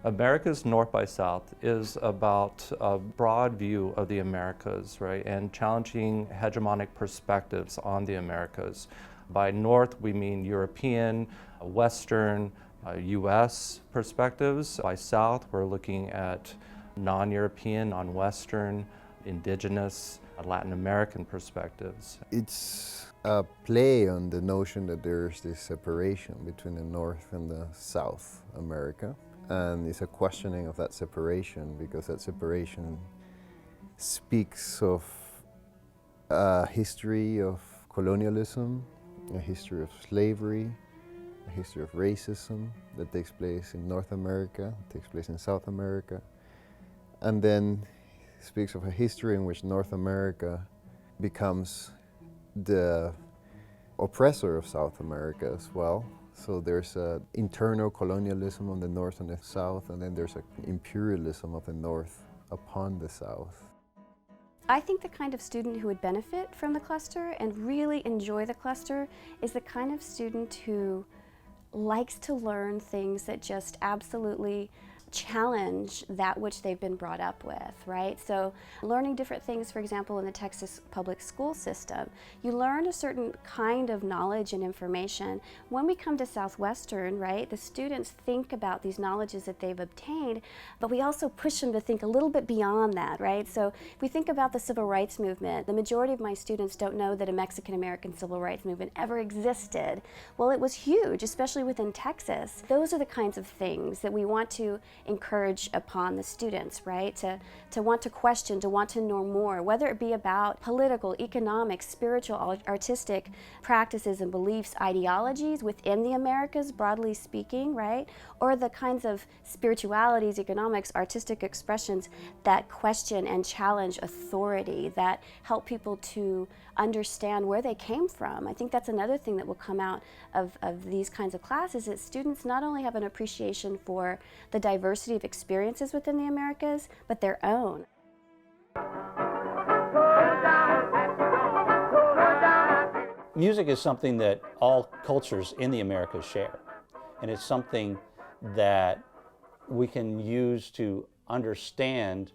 America's North by South is about a broad view of the Americas, right, and challenging hegemonic perspectives on the Americas. By North, we mean European, Western, US perspectives. By South, we're looking at non-European, non-Western, indigenous, Latin American perspectives. It's a play on the notion that there's this separation between the North and the South America. And it's a questioning of that separation, because that separation speaks of a history of colonialism, a history of slavery, a history of racism that takes place in North America, takes place in South America, and then speaks of a history in which North America becomes the oppressor of South America as well. So there's an internal colonialism on the North and the South, and then there's an imperialism of the North upon the South. I think the kind of student who would benefit from the cluster and really enjoy the cluster is the kind of student who likes to learn things that just absolutely challenge that which they've been brought up with, right? So learning different things, for example, in the Texas public school system, you learn a certain kind of knowledge and information. When we come to Southwestern, right, the students think about these knowledges that they've obtained, but we also push them to think a little bit beyond that, right? So if we think about the civil rights movement, the majority of my students don't know that a Mexican-American civil rights movement ever existed. Well, it was huge, especially within Texas. Those are the kinds of things that we want to encourage upon the students, right? To want to question, to want to know more, whether it be about political, economic, spiritual, artistic practices and beliefs, ideologies within the Americas, broadly speaking, right? Or the kinds of spiritualities, economics, artistic expressions that question and challenge authority, that help people to understand where they came from. I think that's another thing that will come out of these kinds of classes, that students not only have an appreciation for the diversity of experiences within the Americas, but their own. Music is something that all cultures in the Americas share, and it's something that we can use to understand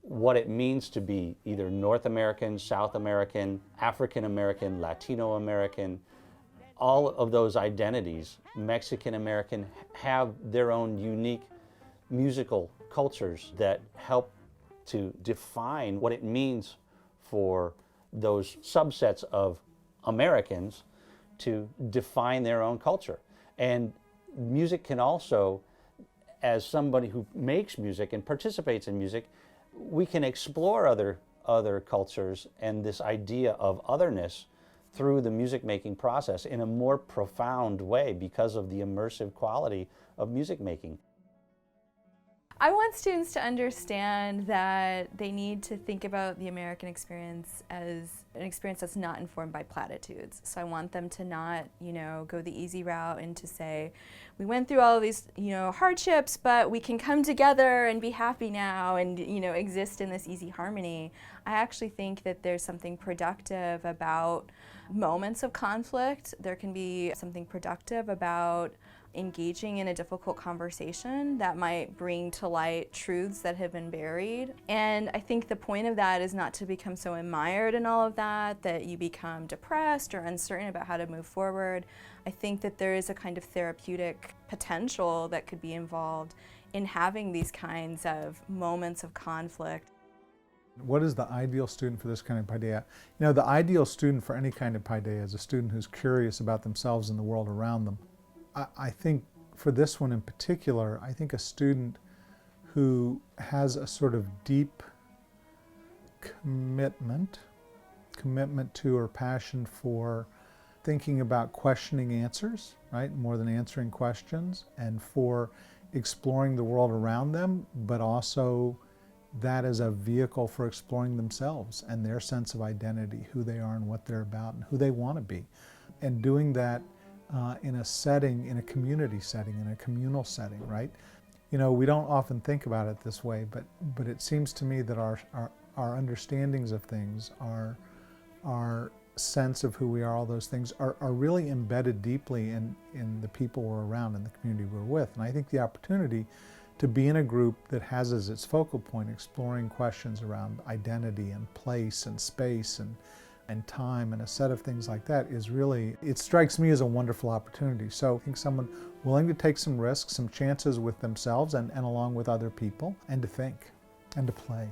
what it means to be either North American, South American, African American, Latino American. All of those identities, Mexican American, have their own unique musical cultures that help to define what it means for those subsets of Americans to define their own culture. And music can also, as somebody who makes music and participates in music, we can explore other cultures and this idea of otherness through the music making process in a more profound way because of the immersive quality of music making. I want students to understand that they need to think about the American experience as an experience that's not informed by platitudes. So I want them to not, go the easy route and to say, we went through all of these, hardships, but we can come together and be happy now and, exist in this easy harmony. I actually think that there's something productive about moments of conflict. There can be something productive about engaging in a difficult conversation that might bring to light truths that have been buried. And I think the point of that is not to become so mired in all of that you become depressed or uncertain about how to move forward. I think that there is a kind of therapeutic potential that could be involved in having these kinds of moments of conflict. What is the ideal student for this kind of paideia? The ideal student for any kind of paideia is a student who's curious about themselves and the world around them. I think for this one in particular, I think a student who has a sort of deep commitment to or passion for thinking about questioning answers, right, more than answering questions, and for exploring the world around them, but also that as a vehicle for exploring themselves and their sense of identity, who they are and what they're about and who they want to be. And doing that in a setting, in a community setting, in a communal setting, right? We don't often think about it this way, but it seems to me that our understandings of things, our sense of who we are, all those things are really embedded deeply in the people we're around, in the community we're with. And I think the opportunity to be in a group that has as its focal point exploring questions around identity and place and space and time and a set of things like that is really, it strikes me as a wonderful opportunity. So I think someone willing to take some risks, some chances with themselves and along with other people, and to think and to play.